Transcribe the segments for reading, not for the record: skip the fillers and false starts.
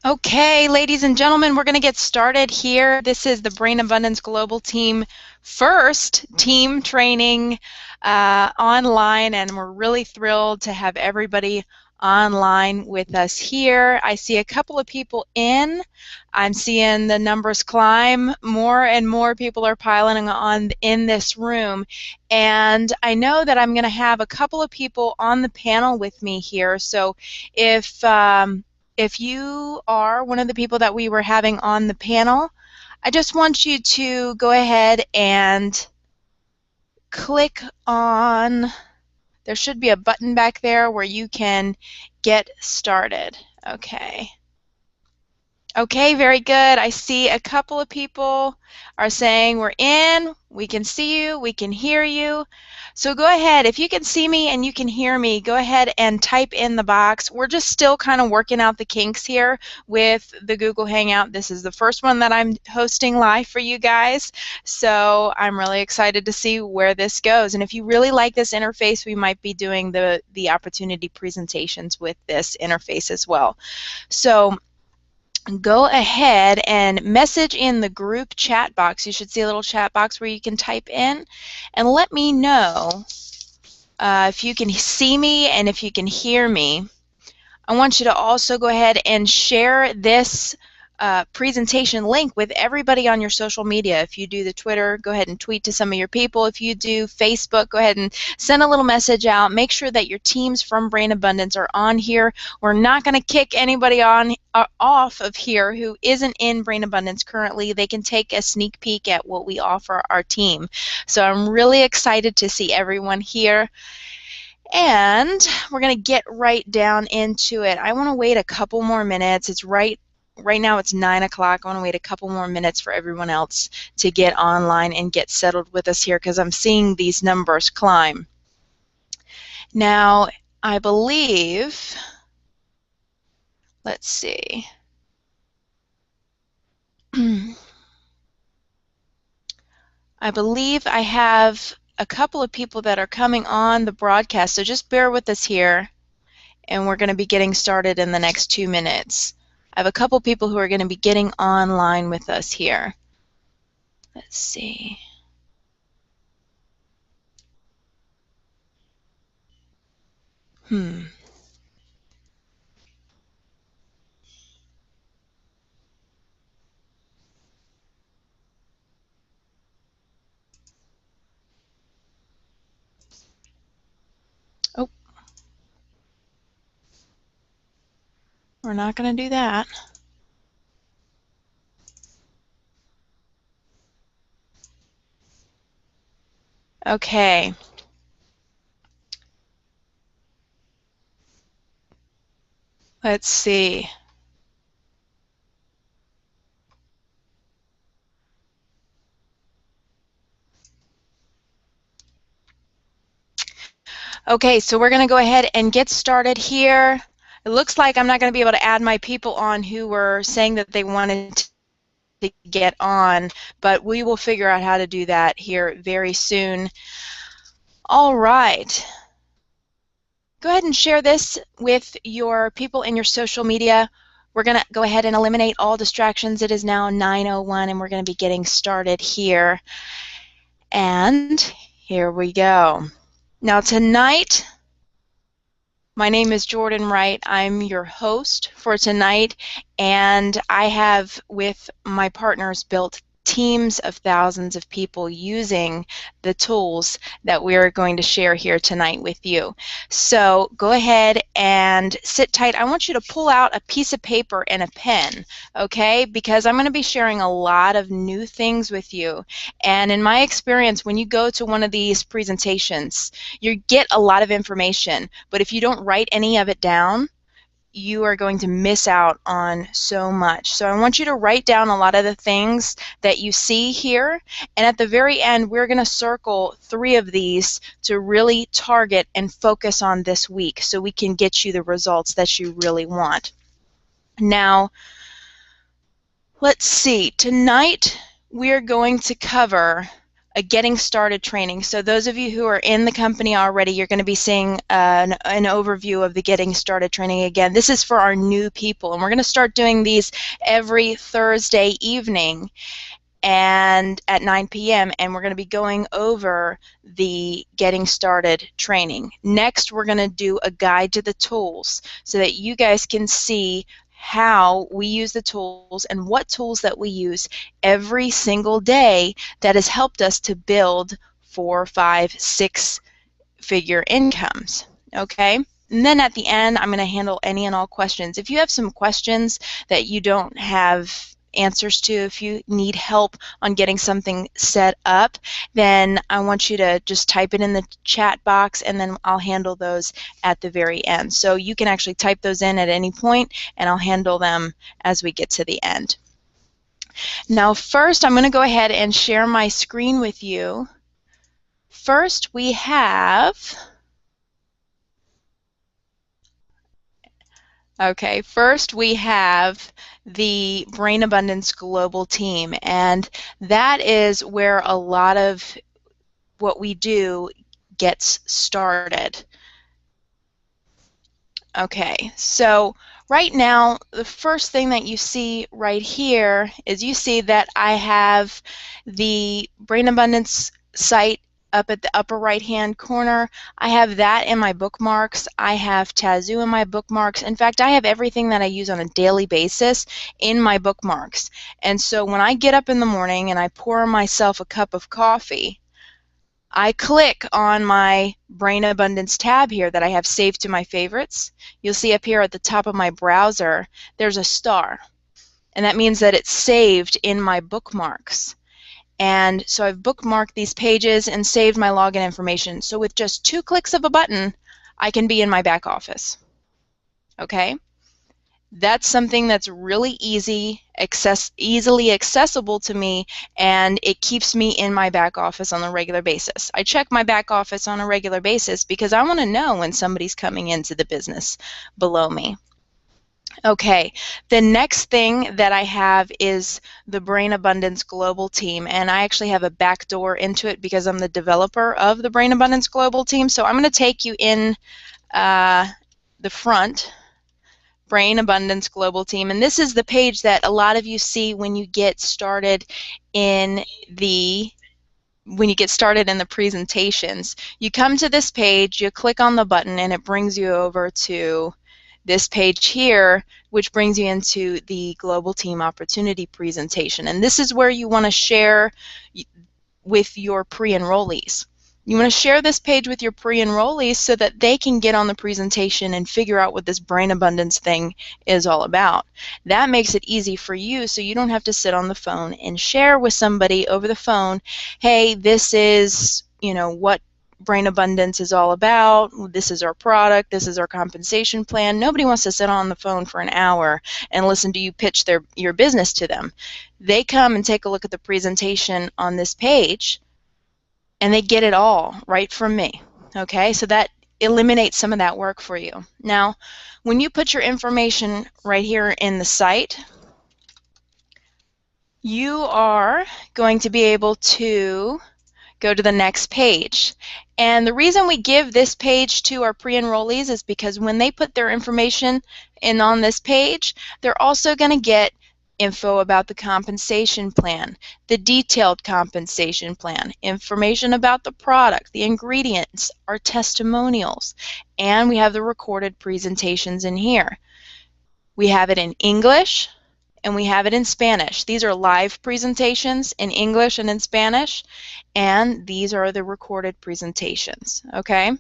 Okay, ladies and gentlemen, we're going to get started here. This is the Brain Abundance Global Team first team training online, and we're really thrilled to have everybody online with us here. I see a couple of people in. I'm seeing the numbers climb. More and more people are piling on in this room, and I know that I'm going to have a couple of people on the panel with me here. So if you are one of the people that we were having on the panel, I just want you to go ahead and click on, there should be a button back there where you can get started. Okay. Okay, very good. I see a couple of people are saying we're in, we can see you, we can hear you. So go ahead, if you can see me and you can hear me, go ahead and type in the box. We're just still kind of working out the kinks here with the Google Hangout. This is the first one that I'm hosting live for you guys, so I'm really excited to see where this goes. And if you really like this interface, we might be doing the opportunity presentations with this interface as well. So go ahead and message in the group chat box. You should see a little chat box where you can type in, and let me know if you can see me and if you can hear me. I want you to also go ahead and share this presentation link with everybody on your social media. If you do the Twitter, go ahead and tweet to some of your people. If you do Facebook, go ahead and send a little message out. Make sure that your teams from Brain Abundance are on here. We're not going to kick anybody off of here who isn't in Brain Abundance currently. They can take a sneak peek at what we offer our team. So I'm really excited to see everyone here. And we're going to get right down into it. I want to wait a couple more minutes. It's right now it's 9 o'clock. I want to wait a couple more minutes for everyone else to get online and get settled with us here, because I'm seeing these numbers climb. Now, I believe, let's see. I believe I have a couple of people that are coming on the broadcast, so just bear with us here, and we're going to be getting started in the next 2 minutes. I have a couple people who are going to be getting online with us here. Let's see. Oh, we're not going to do that. Okay. Let's see. Okay, so we're going to go ahead and get started here. It looks like I'm not going to be able to add my people on who were saying that they wanted to get on, but we will figure out how to do that here very soon. All right. Go ahead and share this with your people in your social media. We're going to go ahead and eliminate all distractions. It is now 9:01, and we're going to be getting started here. And here we go. Now tonight, my name is Jordan Wright. I'm your host for tonight, and I have, with my partners, built teams of thousands of people using the tools that we're going to share here tonight with you. So go ahead and sit tight. I want you to pull out a piece of paper and a pen, okay? Because I'm going to be sharing a lot of new things with you. And in my experience, when you go to one of these presentations, you get a lot of information, but if you don't write any of it down, you are going to miss out on so much. So I want you to write down a lot of the things that you see here, and at the very end we're going to circle 3 of these to really target and focus on this week so we can get you the results that you really want. Now, let's see. Tonight we're going to cover a getting started training. So those of you who are in the company already, you're going to be seeing an overview of the getting started training again. This is for our new people, and we're going to start doing these every Thursday evening and at 9 p.m. and we're going to be going over the getting started training. Next, we're going to do a guide to the tools so that you guys can see how we use the tools and what tools that we use every single day that has helped us to build 4, 5, 6 figure incomes. Okay? And then at the end, I'm going to handle any and all questions. If you have some questions that you don't have answers to, if you need help on getting something set up, then I want you to just type it in the chat box, and then I'll handle those at the very end. So you can actually type those in at any point, and I'll handle them as we get to the end. Now first, I'm going to go ahead and share my screen with you. First, we have... Okay, first we have the Brain Abundance Global Team, and that is where a lot of what we do gets started. Okay, so right now the first thing that you see right here is you see that I have the Brain Abundance site up at the upper right hand corner. I have that in my bookmarks. I have Tazoo in my bookmarks. In fact, I have everything that I use on a daily basis in my bookmarks. And so when I get up in the morning and I pour myself a cup of coffee, I click on my Brain Abundance tab here that I have saved to my favorites. You'll see up here at the top of my browser there's a star, and that means that it's saved in my bookmarks. And so I've bookmarked these pages and saved my login information. So with just 2 clicks of a button, I can be in my back office. Okay? That's something that's really easily accessible to me, and it keeps me in my back office on a regular basis. I check my back office on a regular basis because I want to know when somebody's coming into the business below me. Okay, the next thing that I have is the Brain Abundance Global Team, and I actually have a back door into it because I'm the developer of the Brain Abundance Global Team. So I'm going to take you in the front, Brain Abundance Global Team, and this is the page that a lot of you see when you get started in the presentations. You come to this page, you click on the button, and it brings you over to this page here, which brings you into the Global Team Opportunity presentation. And this is where you want to share with your pre-enrollees. You want to share this page with your pre-enrollees so that they can get on the presentation and figure out what this Brain Abundance thing is all about. That makes it easy for you so you don't have to sit on the phone and share with somebody over the phone, hey, this is, what Brain Abundance is all about. This is our product. This is our compensation plan. Nobody wants to sit on the phone for an hour and listen to you pitch your business to them. They come and take a look at the presentation on this page, and they get it all right from me. Okay, so that eliminates some of that work for you. Now, when you put your information right here in the site, you are going to be able to go to the next page. And the reason we give this page to our pre-enrollees is because when they put their information in on this page, they're also going to get info about the compensation plan, the detailed compensation plan, information about the product, the ingredients, our testimonials, and we have the recorded presentations in here. We have it in English, and we have it in Spanish. These are live presentations in English and in Spanish, and these are the recorded presentations, okay?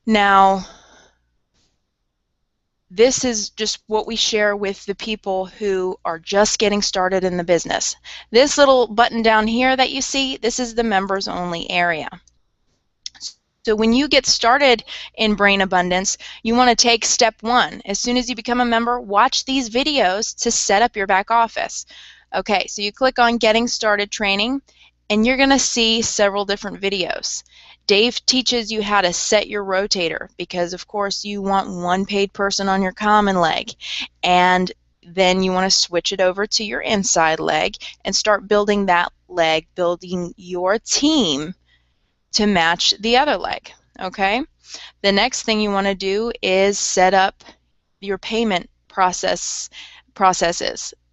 Now, this is just what we share with the people who are just getting started in the business. This little button down here that you see, this is the members only area. So when you get started in Brain Abundance, you want to take step 1. As soon as you become a member, watch these videos to set up your back office. Okay, so you click on Getting Started Training, and you're going to see several different videos. Dave teaches you how to set your rotator because, of course, you want one paid person on your common leg. And then you want to switch it over to your inside leg and start building that leg, building your team to match the other leg, okay? The next thing you want to do is set up your payment processes.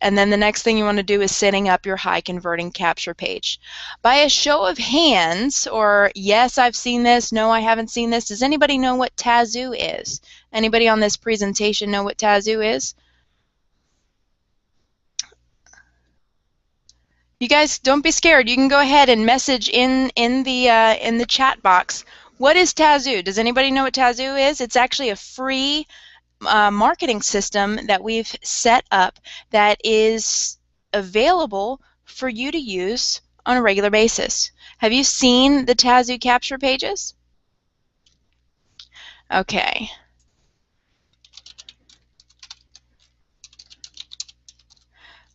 And then the next thing you want to do is setting up your high converting capture page. By a show of hands, or yes, I've seen this, no, I haven't seen this, does anybody know what Tazoo is? Anybody on this presentation know what Tazoo is? You guys, don't be scared. You can go ahead and message in the chat box. What is Tazoo? Does anybody know what Tazoo is? It's actually a free marketing system that we've set up that is available for you to use on a regular basis. Have you seen the Tazoo capture pages? Okay.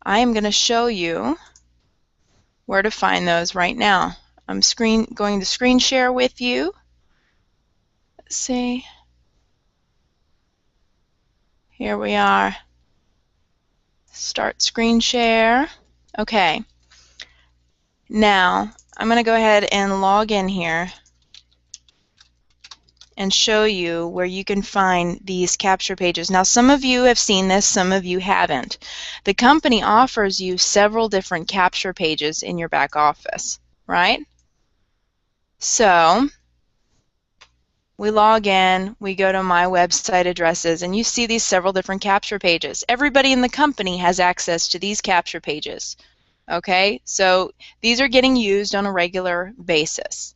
I am going to show you where to find those right now. I'm going to screen share with you. Let's see. Here we are. Start screen share. Okay. Now, I'm going to go ahead and log in here and show you where you can find these capture pages. Now, some of you have seen this, some of you haven't. The company offers you several different capture pages in your back office, right? So, we log in, we go to my website addresses, and you see these several different capture pages. Everybody in the company has access to these capture pages. Okay, so these are getting used on a regular basis.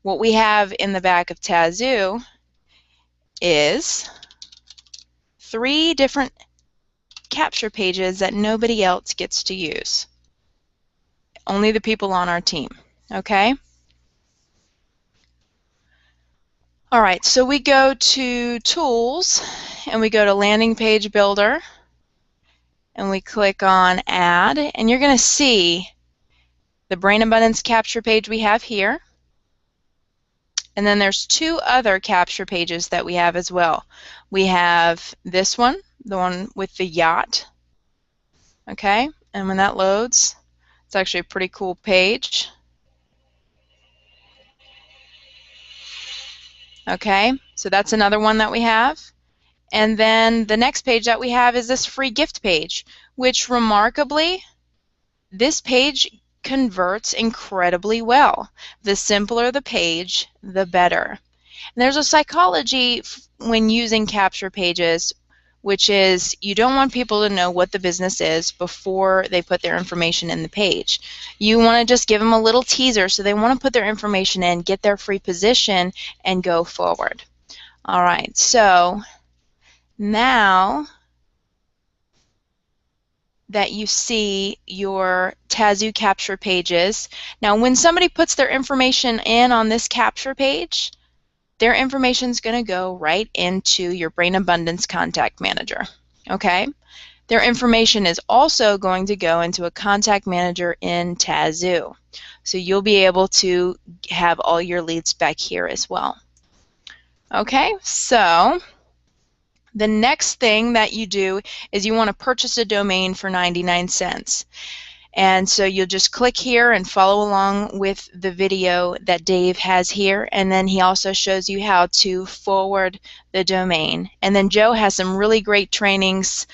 What we have in the back of Tazoo is 3 different capture pages that nobody else gets to use. Only the people on our team. Okay? All right, so we go to Tools, and we go to Landing Page Builder, and we click on Add, and you're going to see the Brain Abundance capture page we have here, and then there's 2 other capture pages that we have as well. We have this one, the one with the yacht, okay, and when that loads, it's actually a pretty cool page. Okay, so that's another one that we have. And then the next page that we have is this free gift page, which remarkably, this page converts incredibly well. The simpler the page, the better. And there's a psychology when using capture pages, which is you don't want people to know what the business is before they put their information in the page. You want to just give them a little teaser so they want to put their information in, get their free position, and go forward. All right, so now that you see your Tazoo capture pages, now when somebody puts their information in on this capture page, their information is going to go right into your Brain Abundance Contact Manager. Okay? Their information is also going to go into a Contact Manager in Tazoo. So you'll be able to have all your leads back here as well. Okay, so the next thing that you do is you want to purchase a domain for 99 cents. And so you'll just click here and follow along with the video that Dave has here, and then he also shows you how to forward the domain. And then Joe has some really great trainings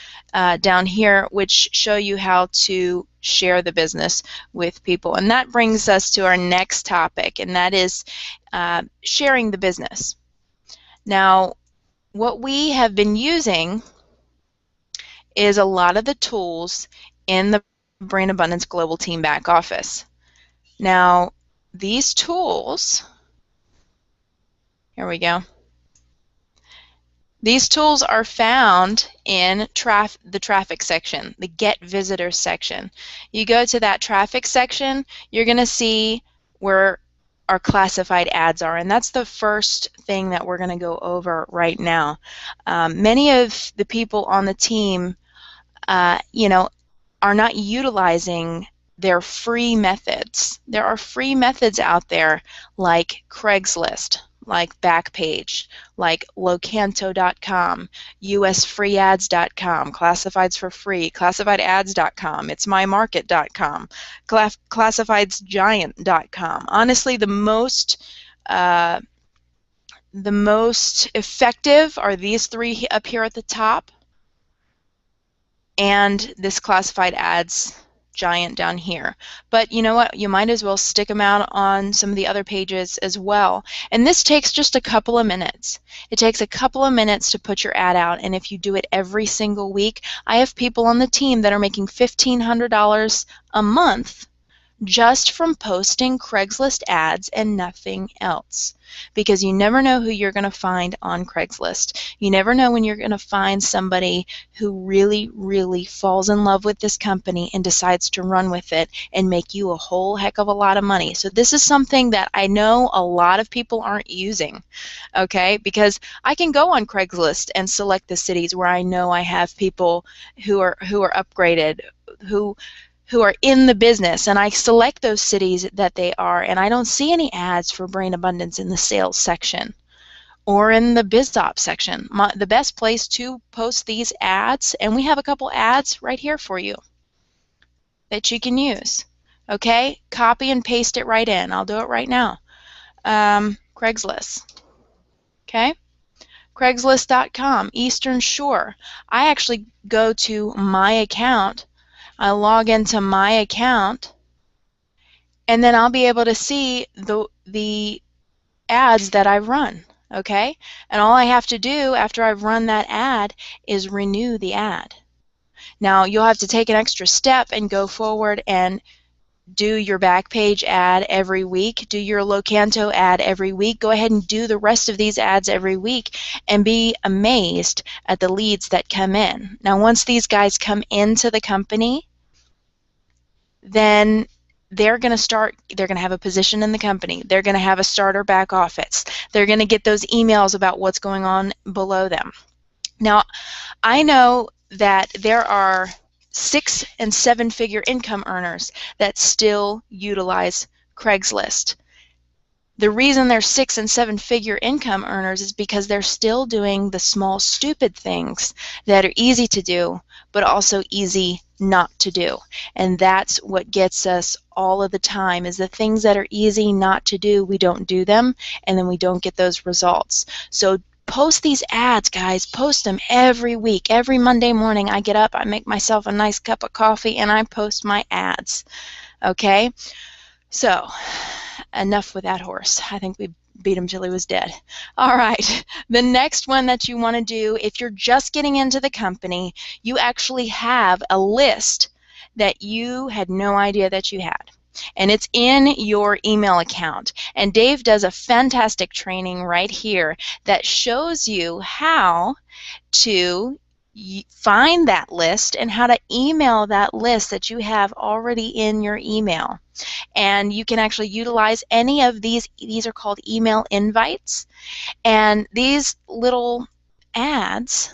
down here which show you how to share the business with people. And that brings us to our next topic, and that is sharing the business. Now, what we have been using is a lot of the tools in the Brain Abundance Global Team back office. Now, these tools, here we go. These tools are found in the traffic section, the Get Visitors section. You go to that traffic section, you're going to see where our classified ads are, and that's the first thing that we're going to go over right now. Many of the people on the team, are not utilizing their free methods. There are free methods out there like Craigslist, like Backpage, like Locanto.com, USFreeAds.com, Classifieds for Free, ClassifiedAds.com, It'sMyMarket.com, ClassifiedGiant.com. Honestly, uh, the most effective are these three up here at the top, and this classified ads giant down here. But you know what? You might as well stick them out on some of the other pages as well. And this takes just a couple of minutes. It takes a couple of minutes to put your ad out, and if you do it every single week, I have people on the team that are making $1,500 a month just from posting Craigslist ads and nothing else. Because you never know who you're going to find on Craigslist. You never know when you're going to find somebody who really, really falls in love with this company and decides to run with it and make you a whole heck of a lot of money. So this is something that I know a lot of people aren't using, okay? Because I can go on Craigslist and select the cities where I know I have people who are upgraded, who are in the business, and I select those cities that they are, and I don't see any ads for Brain Abundance in the sales section or in the BizOps section. The best place to post these ads, and we have a couple ads right here for you that you can use. Okay, copy and paste it right in. I'll do it right now. Craigslist. Okay, Craigslist.com, Eastern Shore. I actually go to my account. I log into my account, and then I'll be able to see the ads that I've run, okay? And all I have to do after I've run that ad is renew the ad. Now, you'll have to take an extra step and go forward and do your Backpage ad every week, do your Locanto ad every week. Go ahead and do the rest of these ads every week and be amazed at the leads that come in. Now, once these guys come into the company, then they're going to have a position in the company. They're going to have a starter back office. They're going to get those emails about what's going on below them. Now, I know that there are 6- and 7-figure income earners that still utilize Craigslist. The reason they're 6- and 7-figure income earners is because they're still doing the small, stupid things that are easy to do, but also easy not to do. And that's what gets us all of the time, is the things that are easy not to do, we don't do them, and then we don't get those results. So post these ads, guys. Post them every week. Every Monday morning I get up, I make myself a nice cup of coffee, and I post my ads. Okay? So, enough with that horse. I think we beat him till he was dead. All right. The next one that you want to do, if you're just getting into the company, you actually have a list that you had no idea that you had. And it's in your email account. And Dave does a fantastic training right here that shows you how to find that list and how to email that list that you have already in your email. And you can actually utilize any of these. These are called email invites. And these little ads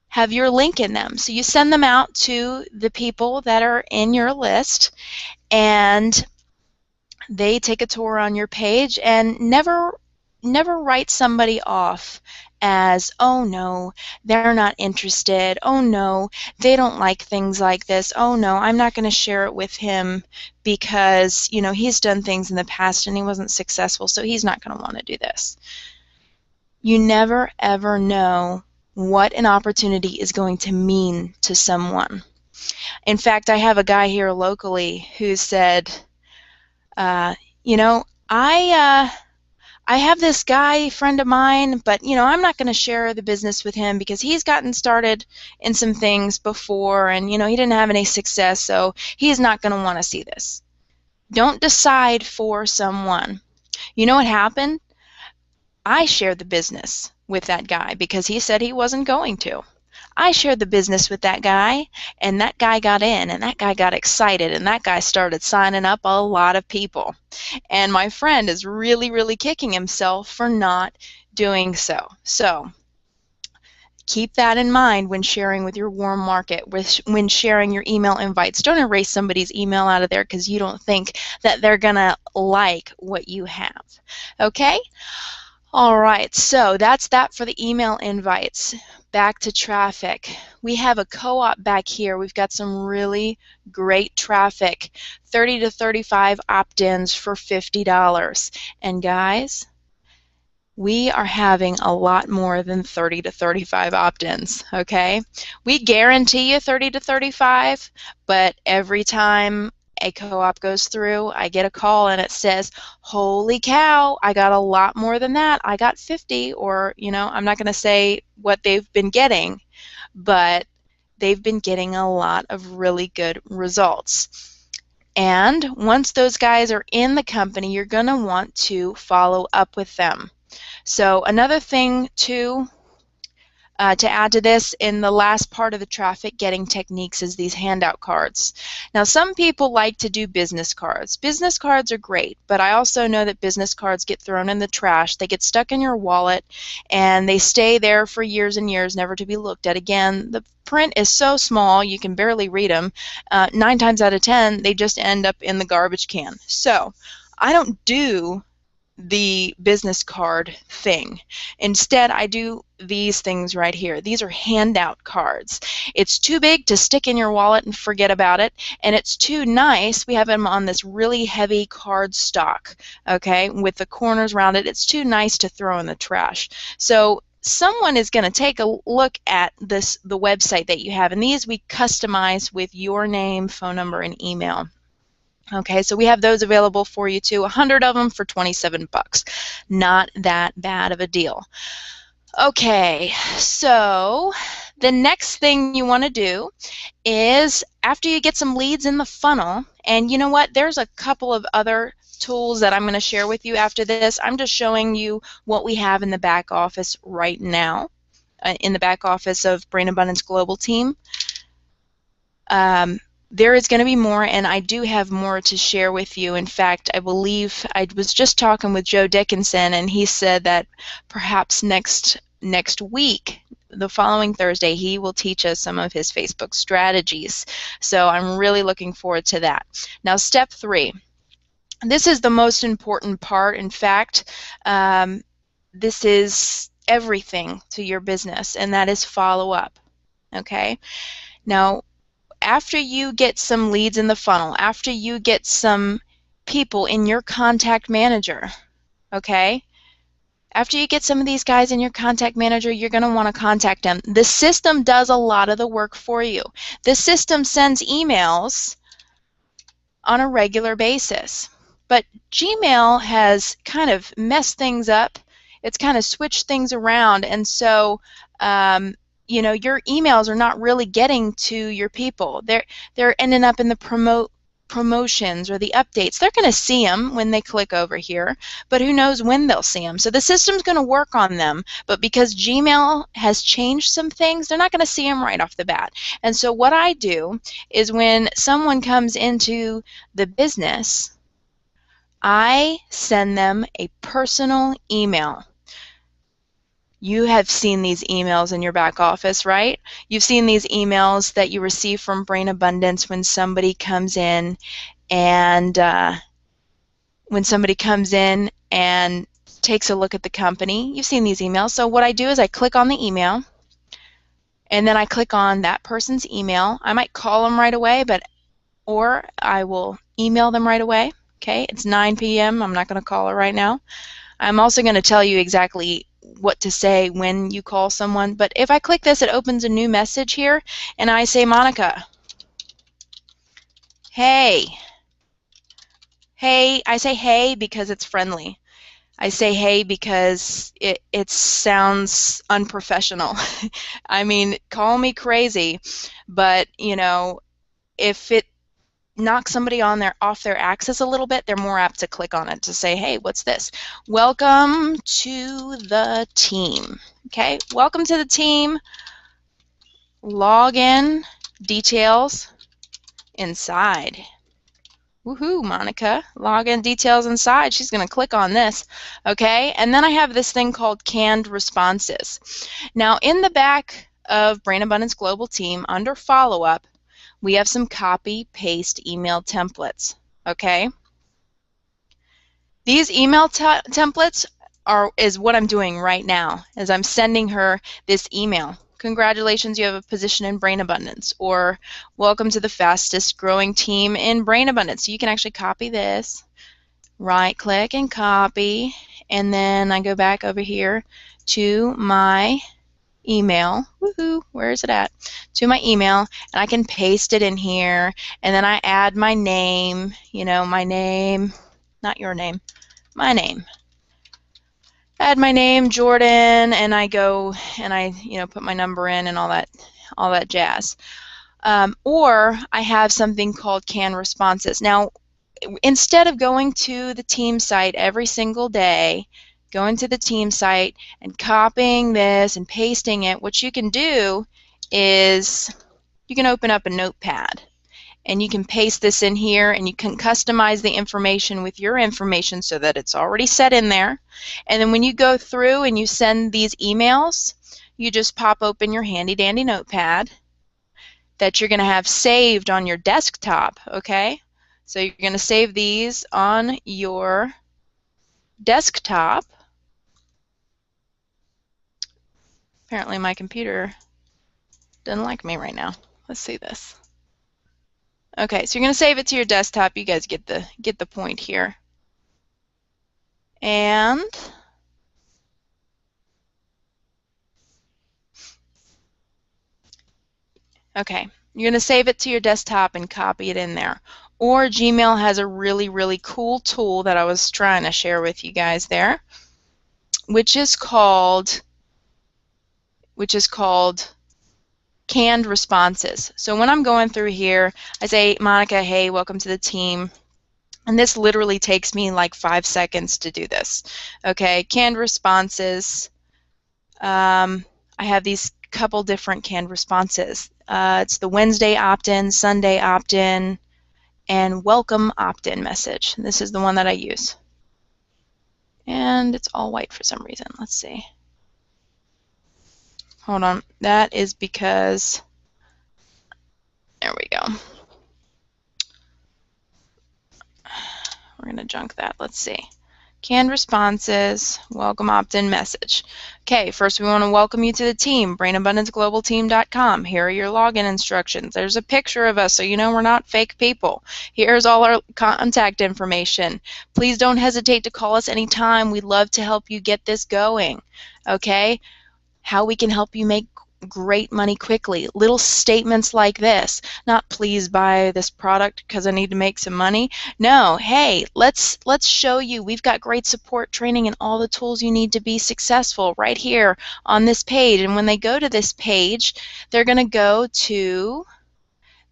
have your link in them. So you send them out to the people that are in your list, and they take a tour on your page. And never write somebody off as, oh no, they're not interested, oh no, they don't like things like this, oh no, I'm not going to share it with him because, you know, he's done things in the past and he wasn't successful, so he's not going to want to do this. You never ever know what an opportunity is going to mean to someone. In fact, I have a guy here locally who said, you know, I have this guy, friend of mine, but, you know, I'm not going to share the business with him because he's gotten started in some things before and, you know, he didn't have any success, so he's not going to want to see this. Don't decide for someone. You know what happened? I shared the business with that guy because he said he wasn't going to. I shared the business with that guy, and that guy got in, and that guy got excited, and that guy started signing up a lot of people. And my friend is really, really kicking himself for not doing so. So keep that in mind when sharing with your warm market, when sharing your email invites. Don't erase somebody's email out of there because you don't think that they're going to like what you have. Okay? All right, so that's that for the email invites. Back to traffic. We have a co-op back here. We've got some really great traffic. 30 to 35 opt-ins for $50. And guys, we are having a lot more than 30 to 35 opt-ins, okay? We guarantee you 30 to 35, but every time a co-op goes through, I get a call and it says, holy cow, I got a lot more than that. I got 50, or, you know, I'm not going to say what they've been getting, but they've been getting a lot of really good results. And once those guys are in the company, you're going to want to follow up with them. So another thing too, to add to this, in the last part of the traffic getting techniques, is these handout cards. Now, some people like to do business cards. Business cards are great, but I also know that business cards get thrown in the trash. They get stuck in your wallet, and they stay there for years and years, never to be looked at again. The print is so small you can barely read them. 9 times out of 10, they just end up in the garbage can. So I don't do the business card thing. Instead, I do these things right here. These are handout cards. It's too big to stick in your wallet and forget about it, and it's too nice. We have them on this really heavy card stock, okay, with the corners around it. It's too nice to throw in the trash. So someone is going to take a look at the website that you have, and these we customize with your name, phone number, and email. Okay, so we have those available for you too. 100 of them for 27 bucks. Not that bad of a deal. Okay, so the next thing you want to do is, after you get some leads in the funnel, and you know what, there's a couple of other tools that I'm going to share with you after this. I'm just showing you what we have in the back office right now, in the back office of Brain Abundance Global Team. There is going to be more, and I do have more to share with you. In fact, I believe I was just talking with Joe Dickinson, and he said that perhaps next week, the following Thursday, he will teach us some of his Facebook strategies. So I'm really looking forward to that. Now, step 3. This is the most important part. In fact, this is everything to your business, and that is follow up. Okay? Now, after you get some leads in the funnel, after you get some people in your contact manager, okay? After you get some of these guys in your contact manager, you're going to want to contact them. The system does a lot of the work for you. The system sends emails on a regular basis. But Gmail has kind of messed things up. It's kind of switched things around, and so you know, your emails are not really getting to your people. They're ending up in the promotions or the updates. They're going to see them when they click over here, but who knows when they'll see them. So the system's going to work on them, but because Gmail has changed some things, they're not going to see them right off the bat. And so what I do is, when someone comes into the business, I send them a personal email. You have seen these emails in your back office, right? You've seen these emails that you receive from Brain Abundance when somebody comes in and takes a look at the company. You've seen these emails. So what I do is I click on the email, and then I click on that person's email. I might call them right away, or I will email them right away. Okay, it's 9 p.m. I'm not going to call her right now. I'm also going to tell you exactly what to say when you call someone. But if I click this, it opens a new message here, and I say, Monica, hey. Hey, I say hey because it's friendly. I say hey because it sounds unprofessional. I mean, call me crazy, but you know, if it knocks somebody off their axis a little bit, they're more apt to click on it to say, hey, what's this? Welcome to the team. Okay, welcome to the team. Login details inside. Woohoo, Monica. Login details inside. She's going to click on this. Okay, and then I have this thing called canned responses. Now, in the back of Brain Abundance Global Team, under follow-up, we have some copy-paste email templates, okay? These email templates is what I'm doing right now, is I'm sending her this email. Congratulations, you have a position in brain abundance, or welcome to the fastest growing team in brain abundance. So you can actually copy this, right click and copy, and then I go back over here to my email. Woohoo, where is it at? To my email, and I can paste it in here, and then I add my name, my name, not your name, my name. Add my name, Jordan, and I go and I, put my number in and all that jazz. Or I have something called canned responses. Now, instead of going to the team site every single day, going to the team site and copying this and pasting it, what you can do is you can open up a notepad and you can paste this in here, and you can customize the information with your information so that it's already set in there. And then when you go through and you send these emails, you just pop open your handy dandy notepad that you're going to have saved on your desktop, okay? So you're going to save these on your desktop. Apparently my computer doesn't like me right now. Let's see this. Okay, so you're going to save it to your desktop. You guys get the point here. And okay, you're going to save it to your desktop and copy it in there. Or Gmail has a really, really cool tool that I was trying to share with you guys there, which is called canned responses. So when I'm going through here, I say, Monica, hey, welcome to the team. And this literally takes me like 5 seconds to do this. Okay, canned responses. I have these couple different canned responses. It's the Wednesday opt-in, Sunday opt-in, and welcome opt-in message. This is the one that I use. And it's all white for some reason. Let's see. Hold on. That is because, there we go. We're going to junk that. Let's see. Canned responses, welcome opt-in message. Okay, first we want to welcome you to the team, brainabundanceglobalteam.com. Here are your login instructions. There's a picture of us so you know we're not fake people. Here's all our contact information. Please don't hesitate to call us anytime. We'd love to help you get this going. Okay, how we can help you make great money quickly. Little statements like this, not please buy this product because I need to make some money. No, hey, let's show you we've got great support training and all the tools you need to be successful right here on this page. And when they go to this page, they're going to go to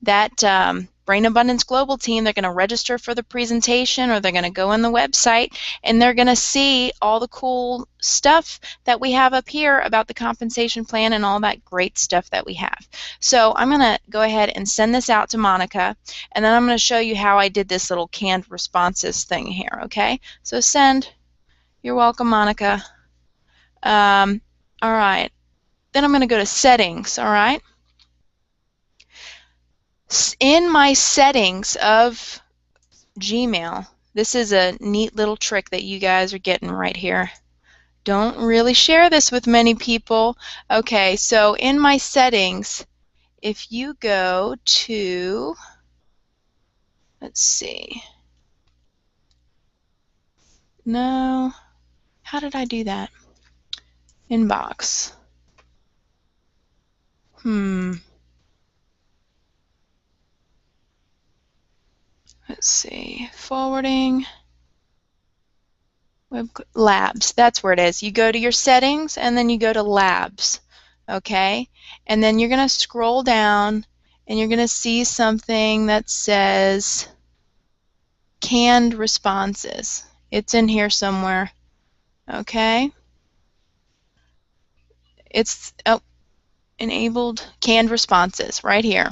that Brain Abundance Global team. They're going to register for the presentation, or they're going to go on the website, and they're going to see all the cool stuff that we have up here about the compensation plan and all that great stuff that we have. So I'm going to go ahead and send this out to Monica, and then I'm going to show you how I did this little canned responses thing here, okay? So send. You're welcome, Monica. All right. Then I'm going to go to settings, all right? In my settings of Gmail, this is a neat little trick that you guys are getting right here. Don't really share this with many people. Okay, so in my settings, if you go to, let's see, no, how did I do that? Inbox. Let's see, forwarding, web labs, that's where it is. You go to your settings and then you go to labs, okay? And then you're going to scroll down and you're going to see something that says canned responses. It's in here somewhere, okay? It's enabled canned responses right here.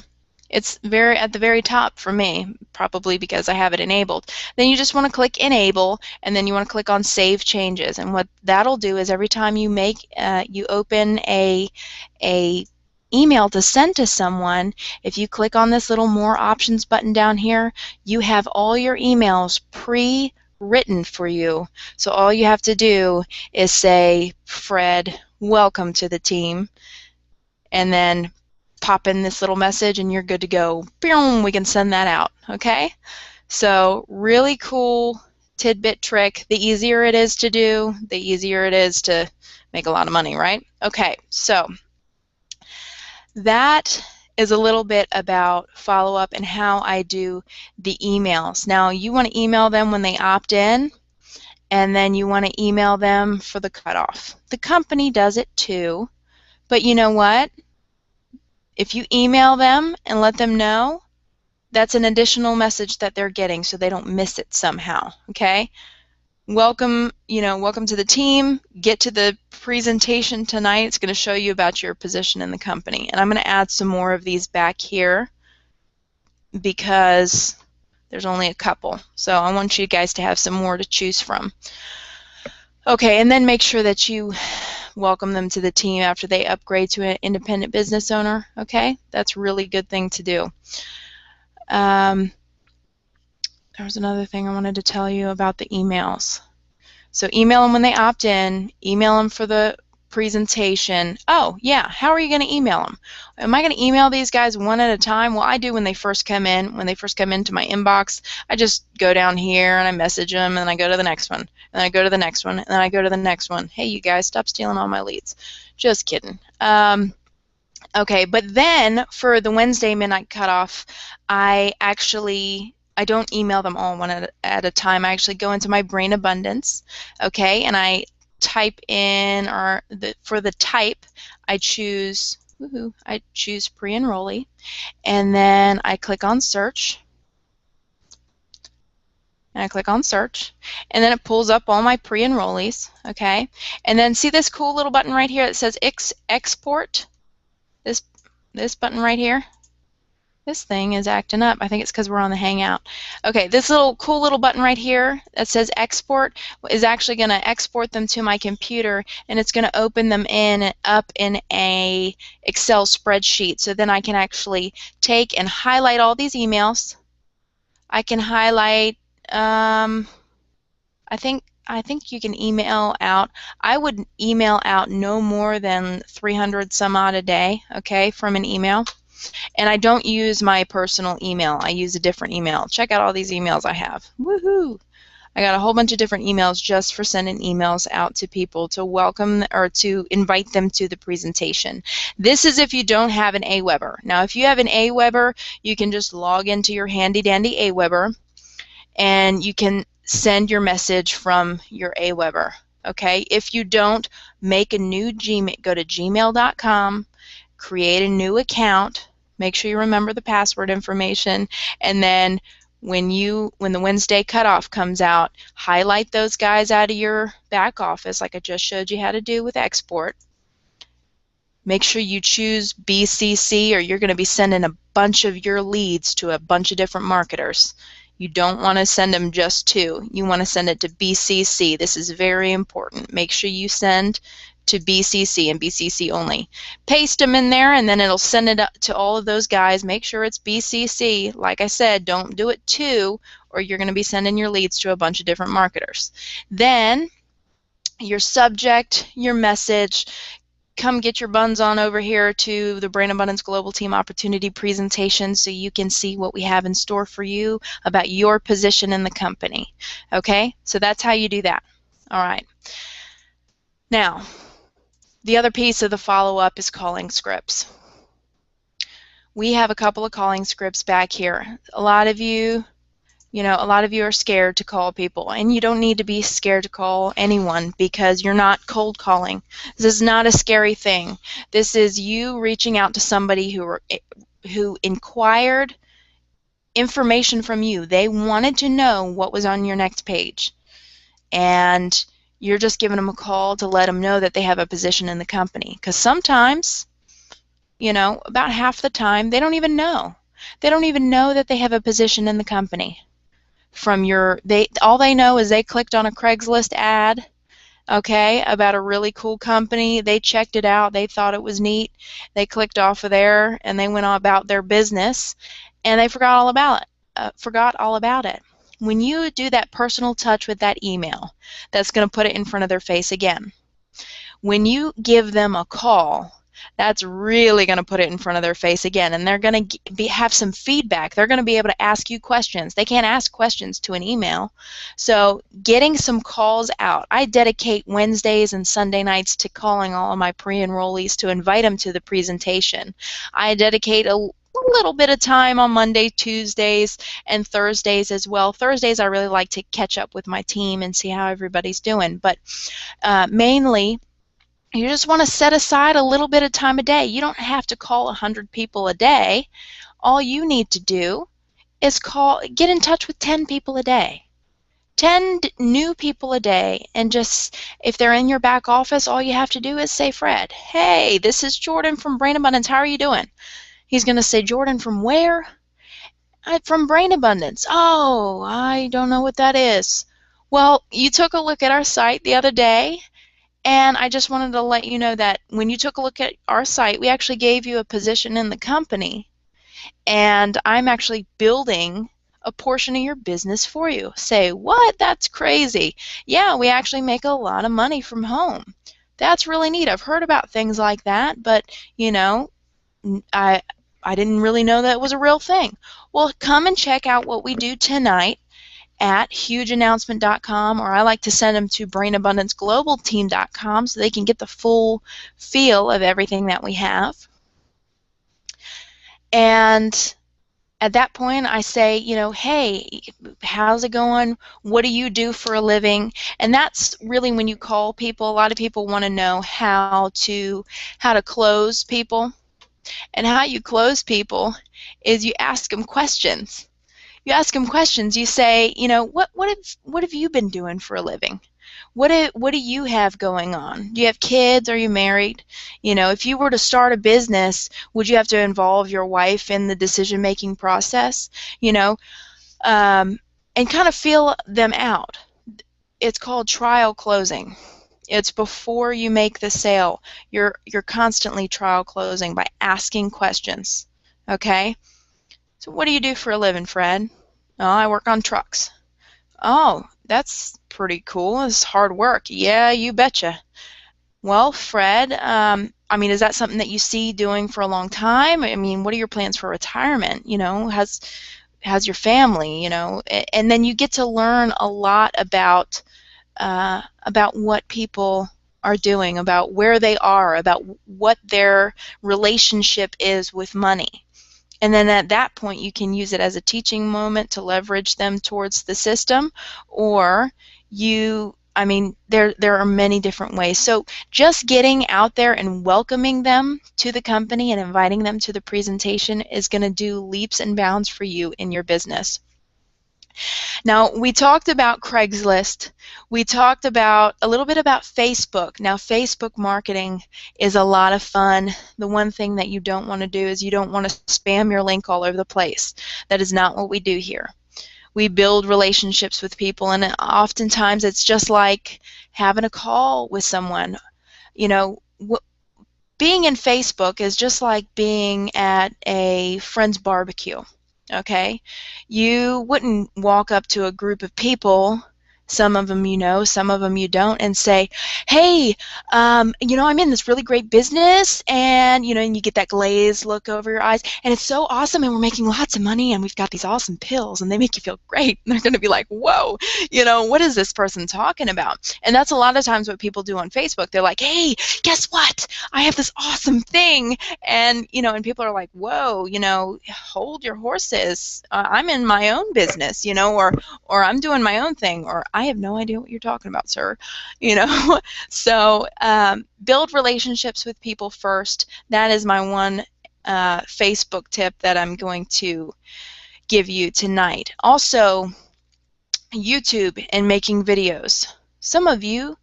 It's at the very top for me, probably because I have it enabled. Then you just want to click Enable, and then you want to click on Save Changes. And what that'll do is every time you you open a email to send to someone, if you click on this little More Options button down here, you have all your emails written for you. So all you have to do is say, Fred, welcome to the team, and then pop in this little message and you're good to go. Boom, we can send that out, okay? So really cool tidbit trick. The easier it is to do, the easier it is to make a lot of money, right? Okay, so that is a little bit about follow-up and how I do the emails. Now, you want to email them when they opt in, and then you want to email them for the cutoff. The company does it too, but you know what? If you email them and let them know, that's an additional message that they're getting so they don't miss it somehow, okay? Welcome, welcome to the team. Get to the presentation tonight. It's going to show you about your position in the company. And I'm going to add some more of these back here because there's only a couple. So I want you guys to have some more to choose from. Okay, and then make sure that you welcome them to the team after they upgrade to an independent business owner, okay? That's a really good thing to do. There was another thing I wanted to tell you about the emails. So email them when they opt in, email them for the presentation. Oh, yeah, how are you going to email them? Am I going to email these guys one at a time? Well, I do when they first come in. When they first come into my inbox, I just go down here and I message them, and then I go to the next one, and then I go to the next one, and then I go to the next one. Hey, you guys, stop stealing all my leads. Just kidding. Okay, but then for the Wednesday midnight cutoff, I don't email them all one at a time. I actually go into my Brain Abundance, okay, and I type in, for the type, I choose pre-enrollee, and then I click on search, and and then it pulls up all my pre-enrollees, okay, and then see this cool little button right here that says export, this button right here? This thing is acting up. I think it's because we're on the Hangout. Okay, this cool little button right here that says export is actually going to export them to my computer, and it's going to open them up in a Excel spreadsheet. So then I can actually take and highlight all these emails. I can highlight, I think you can email out. I would email out no more than 300 some odd a day, okay, from an email. And I don't use my personal email. I use a different email. Check out all these emails I have. Woohoo! I got a whole bunch of different emails just for sending emails out to people to welcome or to invite them to the presentation. This is if you don't have an Aweber. Now, if you have an Aweber, you can just log into your handy-dandy Aweber, and you can send your message from your Aweber. Okay? If you don't, make a new Gmail. Go to gmail.com, create a new account, make sure you remember the password information, and then when the Wednesday cutoff comes out, highlight those guys out of your back office like I just showed you how to do with export. Make sure you choose BCC, or you're going to be sending a bunch of your leads to a bunch of different marketers. You don't want to send them just to. You want to send it to BCC. This is very important. Make sure you send to BCC and BCC only. Paste them in there, and then it'll send it up to all of those guys. Make sure it's BCC. Like I said, don't do it to, or you're going to be sending your leads to a bunch of different marketers. Then your subject, your message, come get your buns on over here to the Brain Abundance Global Team Opportunity presentation so you can see what we have in store for you about your position in the company. Okay, so that's how you do that. All right. Now, the other piece of the follow-up is calling scripts. We have a couple of calling scripts back here. A lot of you are scared to call people, and you don't need to be scared to call anyone because you're not cold calling. This is not a scary thing. This is you reaching out to somebody who inquired information from you. They wanted to know what was on your next page, and you're just giving them a call to let them know that they have a position in the company. Because sometimes, about half the time, they don't even know. They don't even know that they have a position in the company. All they know is they clicked on a Craigslist ad, okay, about a really cool company. They checked it out. They thought it was neat. They clicked off of there, and they went on about their business, and they forgot all about it. when you do that personal touch with that email, that's going to put it in front of their face again. When you give them a call, that's really going to put it in front of their face again, and they're going to have some feedback. They're going to be able to ask you questions. They can't ask questions to an email. So getting some calls out. I dedicate Wednesdays and Sunday nights to calling all of my pre-enrollees to invite them to the presentation. I dedicate a little bit of time on Monday, Tuesdays, and Thursdays as well. Thursdays I really like to catch up with my team and see how everybody's doing, but mainly you just want to set aside a little bit of time a day. You don't have to call 100 people a day. All you need to do is get in touch with 10 people a day. 10 new people a day, and just, if they're in your back office, all you have to do is say, Fred, hey, this is Jordan from Brain Abundance. How are you doing? He's going to say, Jordan, from where? From Brain Abundance. Oh, I don't know what that is. Well, you took a look at our site the other day, and I just wanted to let you know that when you took a look at our site, we actually gave you a position in the company, and I'm actually building a portion of your business for you. Say, what? That's crazy. Yeah, we actually make a lot of money from home. That's really neat. I've heard about things like that, but, you know, I didn't really know that was a real thing. Well, come and check out what we do tonight at hugeannouncement.com, or I like to send them to brainabundanceglobalteam.com so they can get the full feel of everything that we have. And at that point I say, you know, hey, how's it going? What do you do for a living? And that's really when you call people. A lot of people want to know how to close people. And how you close people is you ask them questions. You ask them questions. You say, you know, what have you been doing for a living? What do you have going on? Do you have kids? Are you married? You know, if you were to start a business, would you have to involve your wife in the decision-making process? You know, and kind of feel them out. It's called trial closing. It's before you make the sale. You're constantly trial closing by asking questions. Okay? So what do you do for a living, Fred? Oh, I work on trucks. Oh, that's pretty cool. It's hard work. Yeah, you betcha. Well, Fred, I mean, is that something that you see doing for a long time? I mean, what are your plans for retirement? You know, how's your family? You know, and then you get to learn a lot about what people are doing, about where they are, about what their relationship is with money. And then at that point you can use it as a teaching moment to leverage them towards the system, or I mean, there are many different ways. So just getting out there and welcoming them to the company and inviting them to the presentation is going to do leaps and bounds for you in your business. Now, we talked about Craigslist. We talked a little bit about Facebook. Now, Facebook marketing is a lot of fun. The one thing that you don't want to do is you don't want to spam your link all over the place. That is not what we do here. We build relationships with people, and oftentimes it's just like having a call with someone. You know, being in Facebook is just like being at a friend's barbecue. Okay, you wouldn't walk up to a group of people, some of them you know, some of them you don't, and say, hey, you know, I'm in this really great business, and you know, and you get that glazed look over your eyes, and it's so awesome, and we're making lots of money, and we've got these awesome pills, and they make you feel great. And they're going to be like, whoa, you know, what is this person talking about? And that's a lot of times what people do on Facebook. They're like, hey, guess what? I have this awesome thing, and you know, and people are like, whoa, you know, hold your horses. I'm in my own business, you know, or I'm doing my own thing, or I have no idea what you're talking about, sir. You know, so build relationships with people first. That is my one Facebook tip that I'm going to give you tonight. Also, YouTube and making videos. Some of you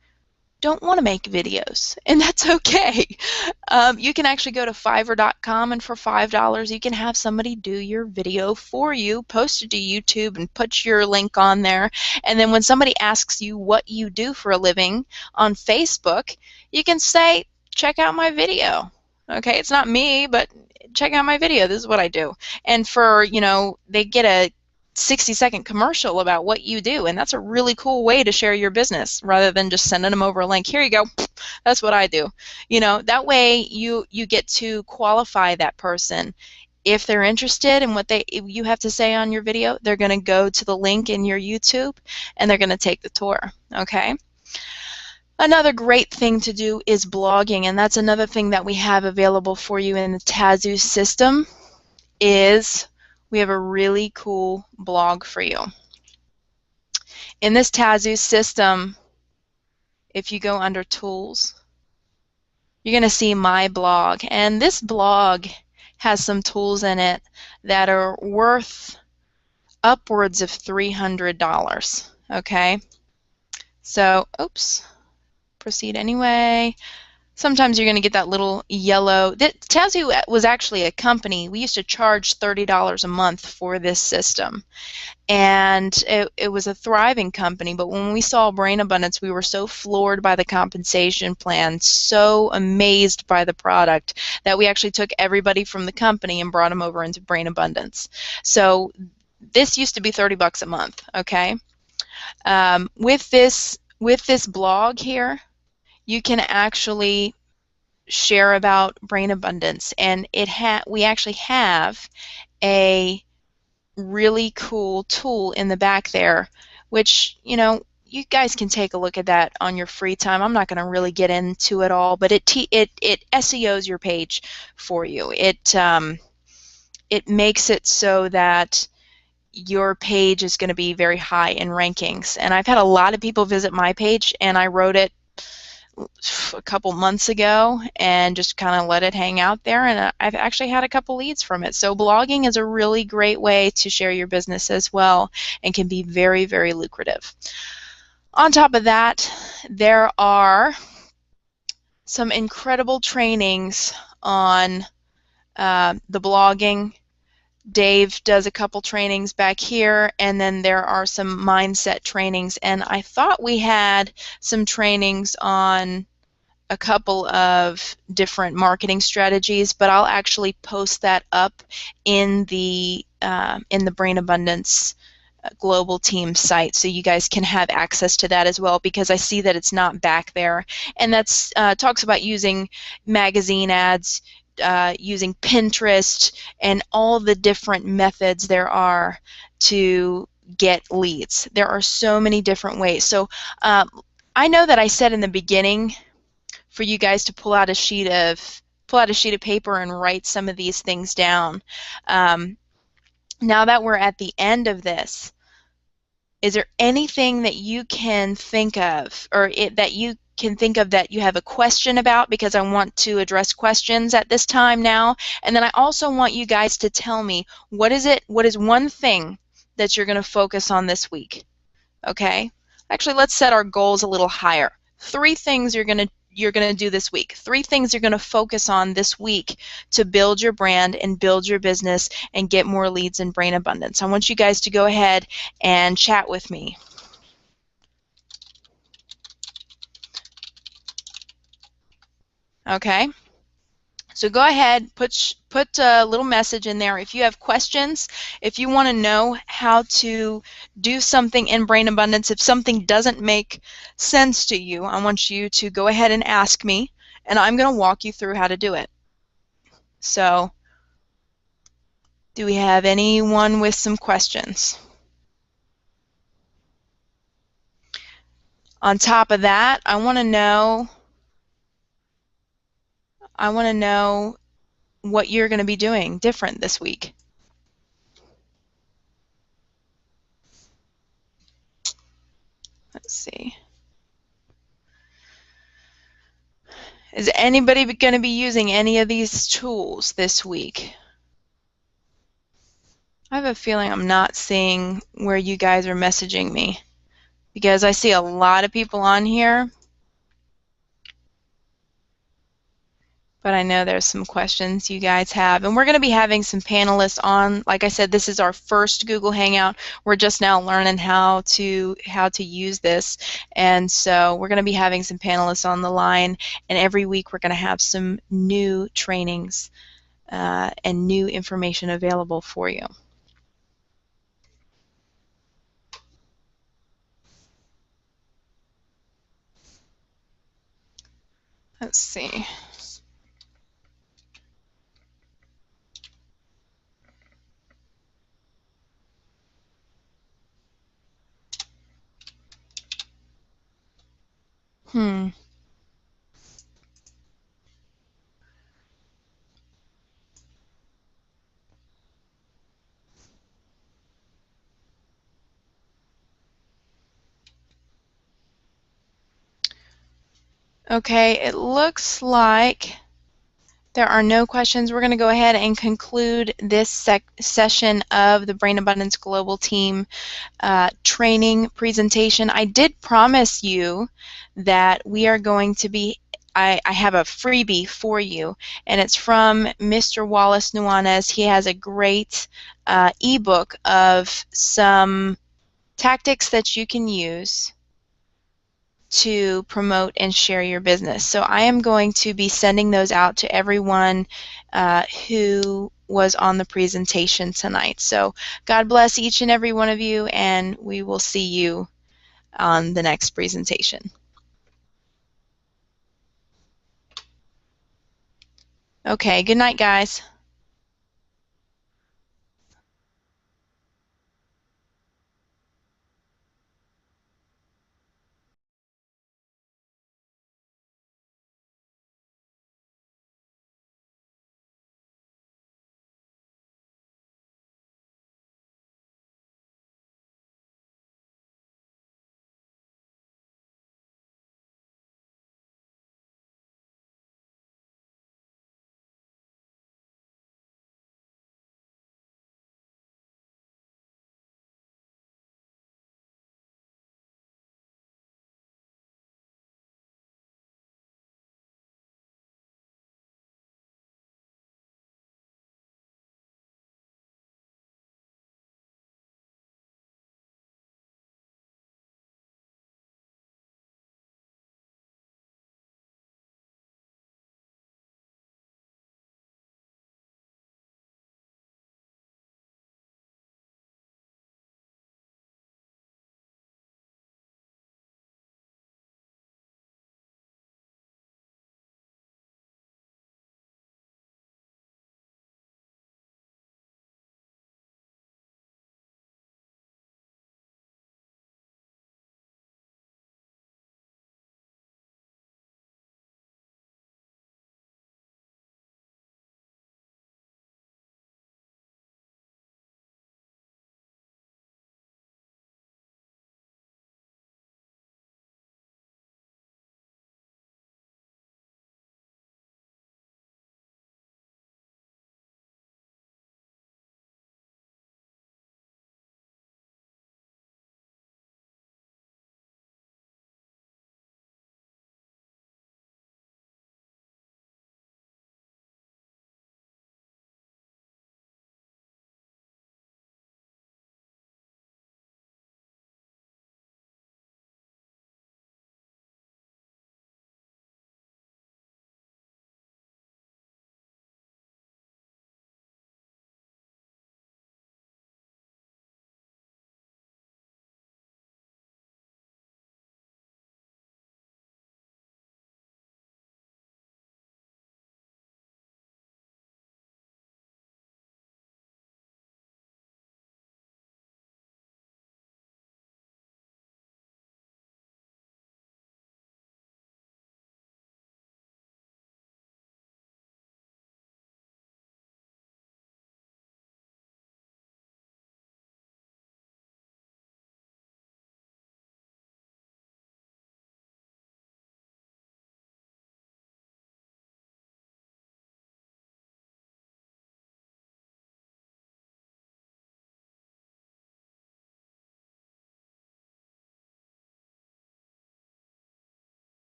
don't want to make videos, and that's okay. You can actually go to Fiverr.com, and for $5 you can have somebody do your video for you, post it to YouTube, and put your link on there. And then when somebody asks you what you do for a living on Facebook, you can say, check out my video. Okay, it's not me, but check out my video. This is what I do. And for, you know, they get a 60-second commercial about what you do, and that's a really cool way to share your business rather than just sending them over a link. Here you go. That's what I do. You know, that way you get to qualify that person. If they're interested in what you have to say on your video, they're going to go to the link in your YouTube and they're going to take the tour. Okay? Another great thing to do is blogging, and that's another thing that we have available for you in the Tazoo system. Is we have a really cool blog for you. In this Tazoo system, if you go under Tools, you're going to see My Blog. And this blog has some tools in it that are worth upwards of $300. Okay? So, oops, proceed anyway. Sometimes you're going to get that little yellow. Tazoo was actually a company. We used to charge $30 a month for this system. And it was a thriving company, but when we saw Brain Abundance, we were so floored by the compensation plan, so amazed by the product, that we actually took everybody from the company and brought them over into Brain Abundance. So this used to be $30 a month, okay? With this blog here, you can actually share about Brain Abundance, and we actually have a really cool tool in the back there, which, you know, you guys can take a look at that on your free time. I'm not going to really get into it all, but it SEOs your page for you. It makes it so that your page is going to be very high in rankings. And I've had a lot of people visit my page, and I wrote it a couple months ago and just kind of let it hang out there, and I've actually had a couple leads from it. So blogging is a really great way to share your business as well, and can be very, very lucrative. On top of that, there are some incredible trainings on the blogging. Dave does a couple trainings back here, and then there are some mindset trainings, and I thought we had some trainings on a couple of different marketing strategies, but I'll actually post that up in the Brain Abundance Global Team site, so you guys can have access to that as well, because I see that it's not back there. And that's talks about using magazine ads, using Pinterest, and all the different methods there are to get leads. There are so many different ways. So I know that I said in the beginning for you guys to pull out a sheet of paper and write some of these things down. Now that we're at the end of this, is there anything that you can think of, or that you can think of that you have a question about? Because I want to address questions at this time now. And then I also want you guys to tell me, what is one thing that you're going to focus on this week? Okay? Actually, let's set our goals a little higher. 3 things you're going to do this week. 3 things you're going to focus on this week to build your brand and build your business and get more leads in Brain Abundance. I want you guys to go ahead and chat with me. Okay? So go ahead, put a little message in there. If you have questions, if you want to know how to do something in Brain Abundance, if something doesn't make sense to you, I want you to go ahead and ask me, and I'm going to walk you through how to do it. So, do we have anyone with some questions? On top of that, I want to know what you're going to be doing different this week. Let's see. Is anybody going to be using any of these tools this week? I have a feeling I'm not seeing where you guys are messaging me, because I see a lot of people on here, but I know there's some questions you guys have. And we're going to be having some panelists on. Like I said, this is our first Google Hangout. We're just now learning how to use this. And so we're going to be having some panelists on the line, and every week we're going to have some new trainings and new information available for you. Let's see. Hmm. Okay, it looks like there are no questions. We're going to go ahead and conclude this session of the Brain Abundance Global Team training presentation. I did promise you that we are going to be, I have a freebie for you, and it's from Mr. Wallace Nuanez. He has a great ebook of some tactics that you can use to promote and share your business. So I am going to be sending those out to everyone who was on the presentation tonight. So God bless each and every one of you, and we will see you on the next presentation. Okay, good night, guys.